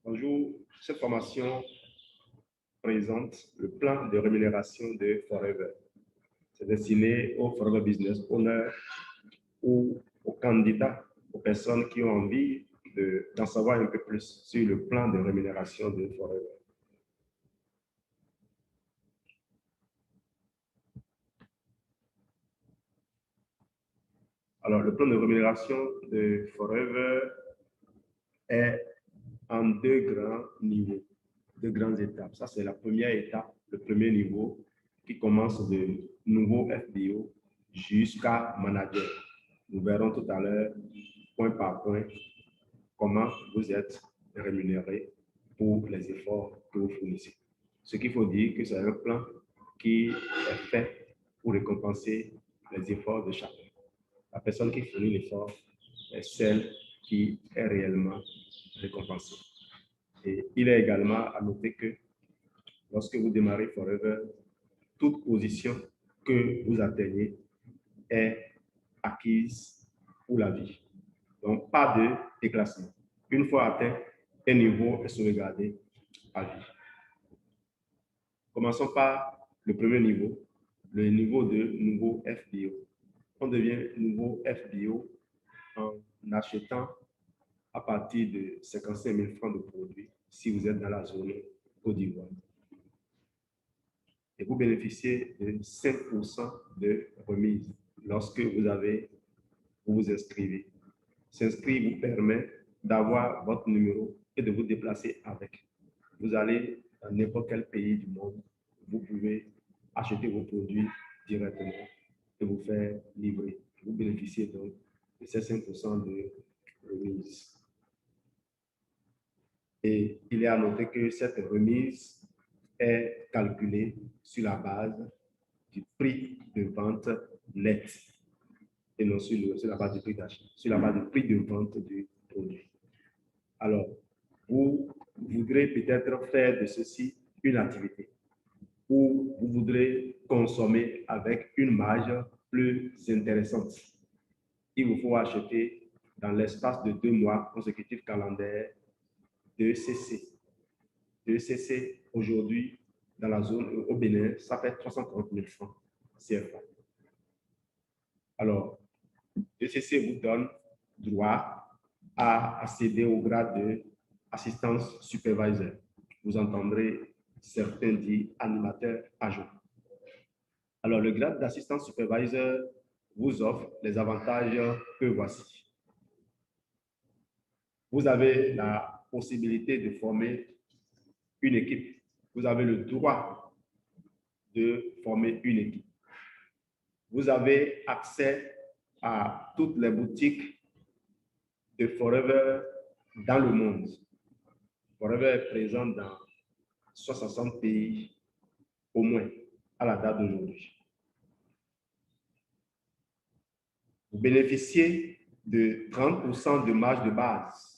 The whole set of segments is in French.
Bonjour, cette formation présente le plan de rémunération de Forever. C'est destiné aux Forever Business Owners ou aux candidats, aux personnes qui ont envie d'en savoir un peu plus sur le plan de rémunération de Forever. Alors, le plan de rémunération de Forever est en deux grands niveaux, deux grandes étapes. Ça, c'est la première étape, le premier niveau, qui commence de nouveau FBO jusqu'à manager. Nous verrons tout à l'heure, point par point, comment vous êtes rémunéré pour les efforts que vous fournissez. Ce qu'il faut dire que c'est un plan qui est fait pour récompenser les efforts de chacun. La personne qui fournit l'effort est celle qui est réellement récompensée. Et il est également à noter que lorsque vous démarrez Forever, toute position que vous atteignez est acquise pour la vie. Donc, pas de déclassement. Une fois atteint, un niveau est sauvegardé à vie. Commençons par le premier niveau, le niveau de nouveau FBO. On devient nouveau FBO en achetant à partir de 55 000 francs de produits si vous êtes dans la zone Côte d'Ivoire. Et vous bénéficiez de 5% de remise lorsque vous vous inscrivez. S'inscrire vous permet d'avoir votre numéro et de vous déplacer avec. Vous allez dans n'importe quel pays du monde, vous pouvez acheter vos produits directement et vous faire livrer. Vous bénéficiez donc de ces 5% de remise. Et il est à noter que cette remise est calculée sur la base du prix de vente net et non sur la base du prix d'achat, sur la base du prix de vente du produit. Alors, vous voudrez peut-être faire de ceci une activité ou vous voudrez consommer avec une marge plus intéressante. Il vous faut acheter dans l'espace de 2 mois consécutifs calendaires 2 CC. 2 CC aujourd'hui dans la zone au Bénin, ça fait 330 000 francs CFA. Alors, 2 CC vous donne droit à accéder au grade d'assistance supervisor. Vous entendrez certains dire animateur adjoint. Alors, le grade d'assistance supervisor vous offre les avantages que voici. Vous avez la possibilité de former une équipe. Vous avez le droit de former une équipe. Vous avez accès à toutes les boutiques de Forever dans le monde. Forever est présent dans 60 pays au moins à la date d'aujourd'hui. Vous bénéficiez de 30% de marge de base.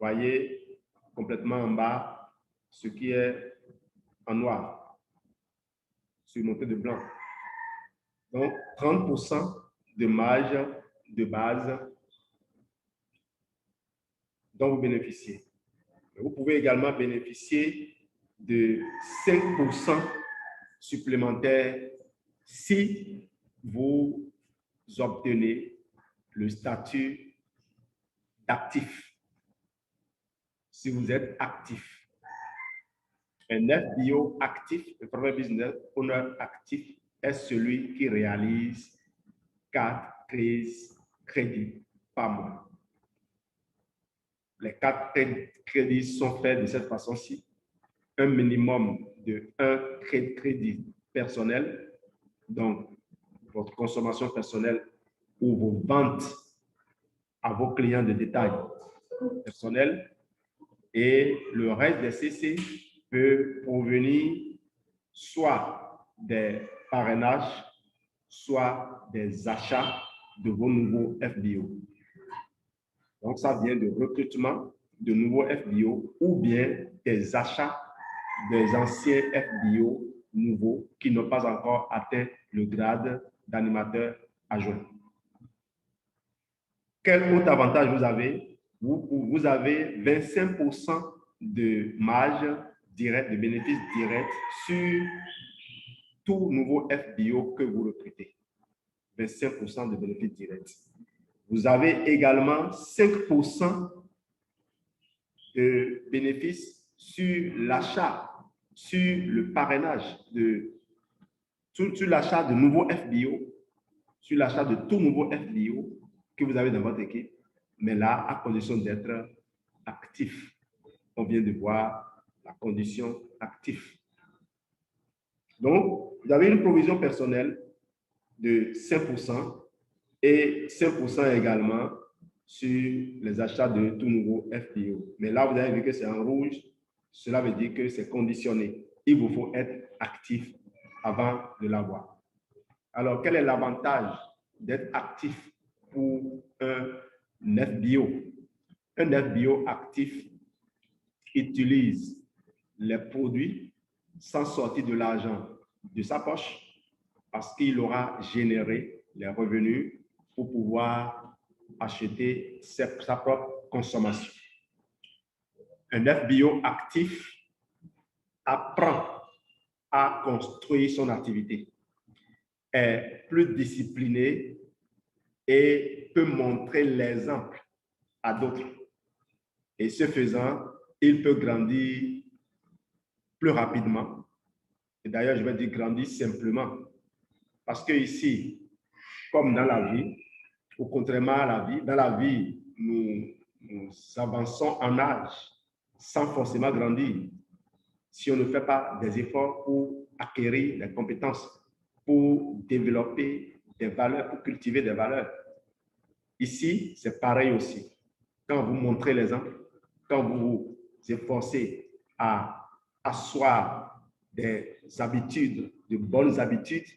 Voyez complètement en bas ce qui est en noir, surmonté de blanc. Donc, 30% de marge de base dont vous bénéficiez. Vous pouvez également bénéficier de 5% supplémentaires si vous obtenez le statut d'actif. Si vous êtes actif. Un FBO actif, un Forever Business Owner actif, est celui qui réalise 4 crédits par mois. Les 4 crédits sont faits de cette façon-ci. Un minimum de 1 crédit personnel, donc votre consommation personnelle ou vos ventes à vos clients de détail personnels. Et le reste des CC peut provenir soit des parrainages, soit des achats de vos nouveaux FBO. Donc, ça vient de recrutement de nouveaux FBO ou bien des achats des anciens FBO nouveaux qui n'ont pas encore atteint le grade d'animateur adjoint. Quel autre avantage vous avez? Vous avez 25% de marge directe, de bénéfices directs sur tout nouveau FBO que vous recrutez. 25% de bénéfices directs. Vous avez également 5% de bénéfices sur l'achat, sur le parrainage, sur l'achat de nouveaux FBO, sur l'achat de tout nouveau FBO que vous avez dans votre équipe, mais là, à condition d'être actif. On vient de voir la condition actif. Donc, vous avez une provision personnelle de 5% et 5% également sur les achats de tout nouveau FBO. Mais là, vous avez vu que c'est en rouge. Cela veut dire que c'est conditionné. Il vous faut être actif avant de l'avoir. Alors, quel est l'avantage d'être actif pour un FBO? Un FBO actif utilise les produits sans sortir de l'argent de sa poche parce qu'il aura généré les revenus pour pouvoir acheter sa propre consommation. Un FBO actif apprend à construire son activité, est plus discipliné et peut montrer l'exemple à d'autres. Et ce faisant, il peut grandir plus rapidement. Et d'ailleurs, je vais dire grandir simplement. Parce que ici, comme dans la vie, ou contrairement à la vie, dans la vie, nous avançons en âge sans forcément grandir si on ne fait pas des efforts pour acquérir des compétences, pour développer des valeurs, pour cultiver des valeurs. Ici, c'est pareil aussi. Quand vous montrez l'exemple, quand vous vous efforcez à asseoir des habitudes, de bonnes habitudes,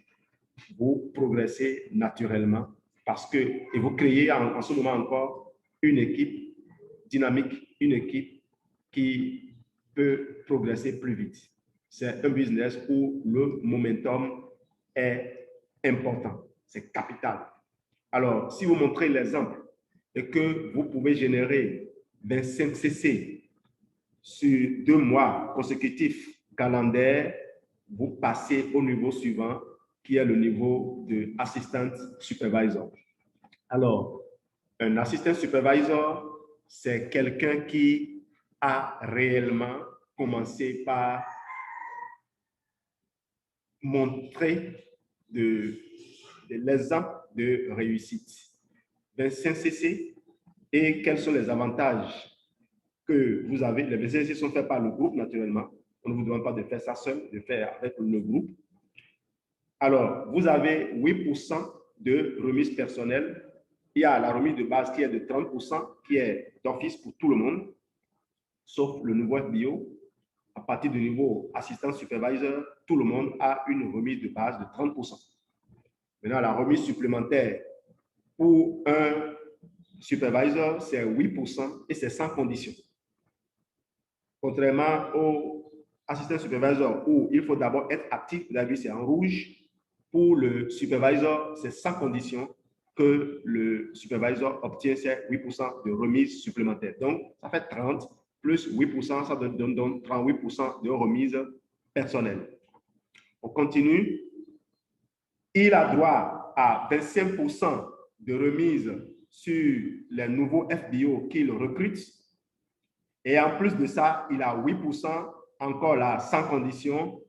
vous progressez naturellement parce que, et vous créez en ce moment encore une équipe dynamique, une équipe qui peut progresser plus vite. C'est un business où le momentum est important, c'est capital. Alors, si vous montrez l'exemple et que vous pouvez générer 25 CC sur 2 mois consécutifs calendaires, vous passez au niveau suivant qui est le niveau de assistant supervisor. Alors, un assistant supervisor, c'est quelqu'un qui a réellement commencé par montrer de l'exemple de réussite. 25 CC et quels sont les avantages que vous avez. Les 25 CC sont faits par le groupe, naturellement. On ne vous demande pas de faire ça seul, de faire avec le groupe. Alors, vous avez 8% de remise personnelle. Il y a la remise de base qui est de 30%, qui est d'office pour tout le monde, sauf le nouveau FBO. À partir du niveau assistant supervisor, tout le monde a une remise de base de 30%. Maintenant, la remise supplémentaire pour un supervisor, c'est 8% et c'est sans condition. Contrairement au assistant supervisor où il faut d'abord être actif, vous avez vu, c'est en rouge. Pour le supervisor, c'est sans condition que le supervisor obtient ces 8% de remise supplémentaire. Donc, ça fait 30 plus 8%, ça donne 38% de remise personnelle. On continue. Il a droit à 25% de remise sur les nouveaux FBO qu'il recrute. Et en plus de ça, il a 8% encore là, sans condition,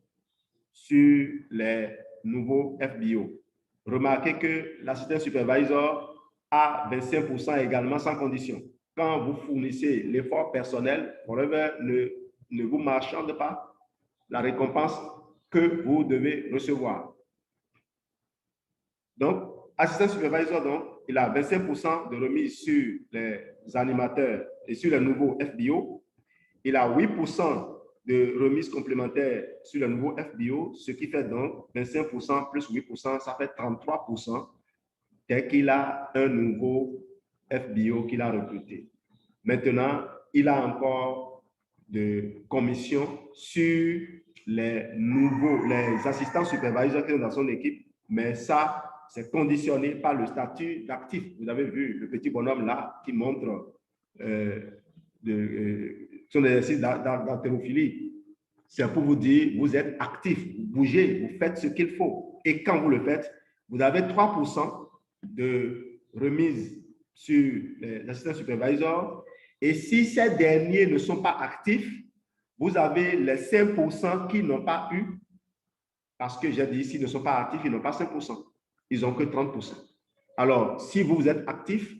sur les nouveaux FBO. Remarquez que l'assistant supervisor a 25% également sans condition. Quand vous fournissez l'effort personnel, Forever ne vous marchande pas la récompense que vous devez recevoir. Donc, assistant supervisor, donc, il a 25% de remise sur les animateurs et sur les nouveaux FBO. Il a 8% de remise complémentaire sur le nouveau FBO, ce qui fait donc 25% plus 8%, ça fait 33% dès qu'il a un nouveau FBO qu'il a recruté. Maintenant, il a encore de commission sur les assistants supervisors qui sont dans son équipe, mais ça, c'est conditionné par le statut d'actif. Vous avez vu le petit bonhomme là qui montre sont des exercices d'haltérophilie. C'est pour vous dire, vous êtes actif, vous bougez, vous faites ce qu'il faut. Et quand vous le faites, vous avez 3% de remise sur les assistants supervisors. Et si ces derniers ne sont pas actifs, vous avez les 5% qui n'ont pas eu, parce que j'ai dit, s'ils ne sont pas actifs, ils n'ont pas 5%. Ils n'ont que 30%. Alors, si vous êtes actif,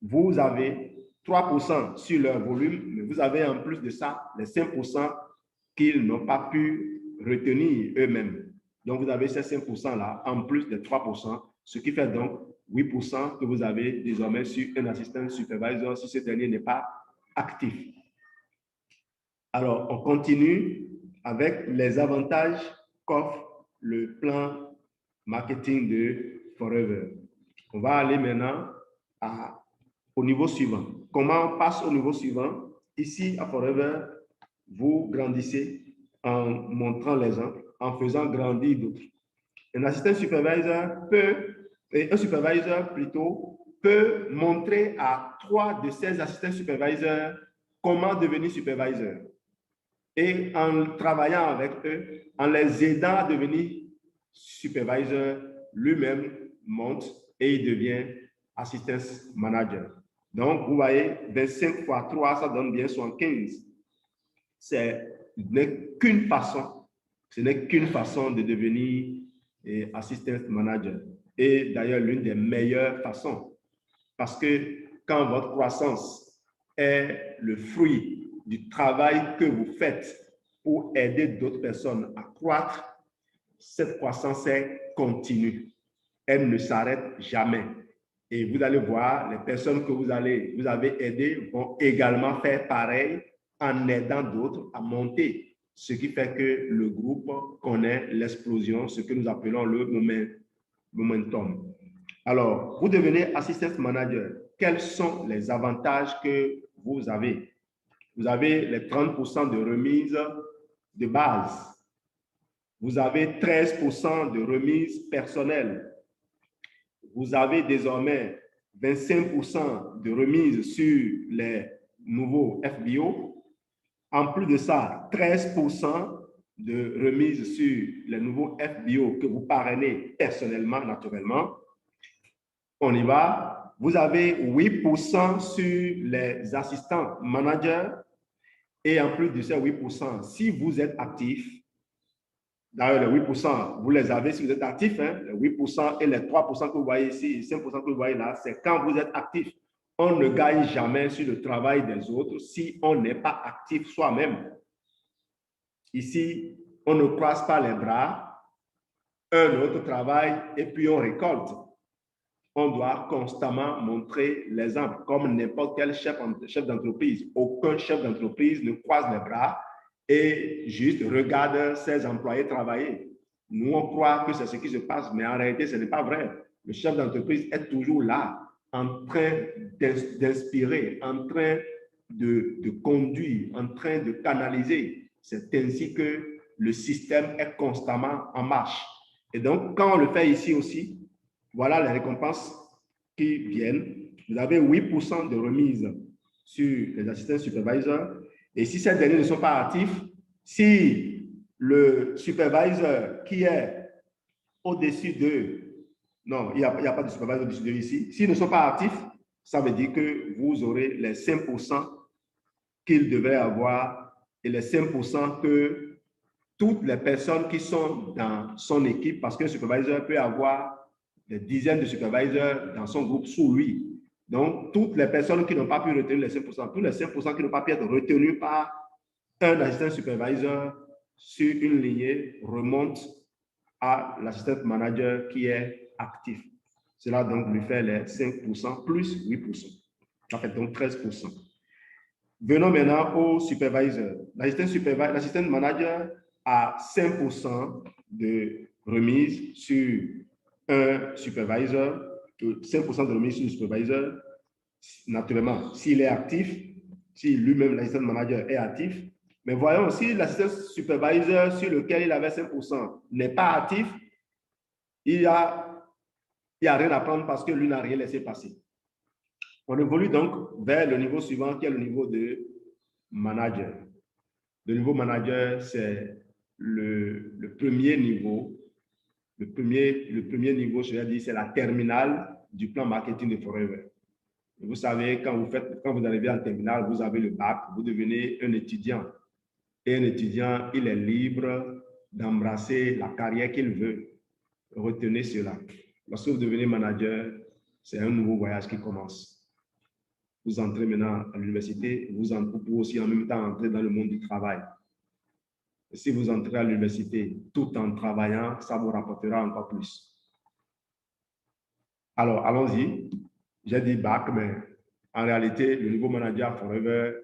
vous avez 3% sur leur volume, mais vous avez en plus de ça les 5% qu'ils n'ont pas pu retenir eux-mêmes. Donc, vous avez ces 5%-là en plus des 3%, ce qui fait donc 8% que vous avez désormais sur un assistant supervisor si ce dernier n'est pas actif. Alors, on continue avec les avantages qu'offre le plan marketing de Forever. On va aller maintenant au niveau suivant. Comment on passe au niveau suivant? Ici, à Forever, vous grandissez en montrant l'exemple, en faisant grandir d'autres. Un assistant supervisor un supervisor plutôt, peut montrer à 3 de ses assistants supervisors comment devenir supervisor. Et en travaillant avec eux, en les aidant à devenir supervisor, lui-même monte et il devient assistant manager. Donc, vous voyez, 25 fois 3, ça donne bien 75. Ce n'est qu'une façon de devenir assistant manager. Et d'ailleurs, l'une des meilleures façons. Parce que quand votre croissance est le fruit du travail que vous faites pour aider d'autres personnes à croître, cette croissance est continue. Elle ne s'arrête jamais. Et vous allez voir, les personnes que vous avez aidées vont également faire pareil en aidant d'autres à monter. Ce qui fait que le groupe connaît l'explosion, ce que nous appelons le momentum. Alors, vous devenez assistant manager. Quels sont les avantages que vous avez? Vous avez les 30% de remise de base. Vous avez 13% de remise personnelle. Vous avez désormais 25% de remise sur les nouveaux FBO. En plus de ça, 13% de remise sur les nouveaux FBO que vous parrainez personnellement, naturellement. On y va. Vous avez 8% sur les assistants managers. Et en plus de ces 8%, si vous êtes actif, d'ailleurs, les 8%, vous les avez si vous êtes actif, hein, les 8% et les 3% que vous voyez ici, les 5% que vous voyez là, c'est quand vous êtes actif. On ne gagne jamais sur le travail des autres si on n'est pas actif soi-même. Ici, on ne croise pas les bras, un autre travail et puis on récolte. On doit constamment montrer l'exemple, comme n'importe quel chef d'entreprise. Aucun chef d'entreprise ne croise les bras et juste regarde ses employés travailler. Nous, on croit que c'est ce qui se passe, mais en réalité, ce n'est pas vrai. Le chef d'entreprise est toujours là, en train d'inspirer, en train de conduire, en train de canaliser. C'est ainsi que le système est constamment en marche. Et donc, quand on le fait ici aussi, voilà les récompenses qui viennent. Vous avez 8% de remise sur les assistants supervisors. Et si ces derniers ne sont pas actifs, si le supervisor qui est au-dessus d'eux, non, il n'y a pas de supervisor au-dessus d'eux ici, s'ils ne sont pas actifs, ça veut dire que vous aurez les 5% qu'ils devraient avoir et les 5% que toutes les personnes qui sont dans son équipe, parce qu'un supervisor peut avoir des dizaines de supervisors dans son groupe sous lui. Donc, toutes les personnes qui n'ont pas pu retenir les 5%, tous les 5% qui n'ont pas pu être retenus par un assistant supervisor sur une lignée remontent à l'assistant manager qui est actif. Cela donc lui fait les 5% plus 8%. Ça fait donc 13%. Venons maintenant au supervisor. L'assistant manager a 5% de remise sur un supervisor, 5% de remise sur le supervisor, naturellement, s'il est actif, si lui-même, l'assistant manager, est actif. Mais voyons, si l'assistant supervisor sur lequel il avait 5% n'est pas actif, il n'y a rien à prendre parce que lui n'a rien laissé passer. On évolue donc vers le niveau suivant qui est le niveau de manager. Le niveau manager, c'est le premier niveau. Le premier niveau, je vais dire, c'est la terminale du plan marketing de Forever. Vous savez, quand vous arrivez en terminale, vous avez le bac, vous devenez un étudiant. Et un étudiant, il est libre d'embrasser la carrière qu'il veut. Retenez cela. Lorsque vous devenez manager, c'est un nouveau voyage qui commence. Vous entrez maintenant à l'université, vous pouvez aussi en même temps entrer dans le monde du travail. Et si vous entrez à l'université tout en travaillant, ça vous rapportera encore plus. Alors, allons-y. J'ai dit bac, mais en réalité, le niveau manager Forever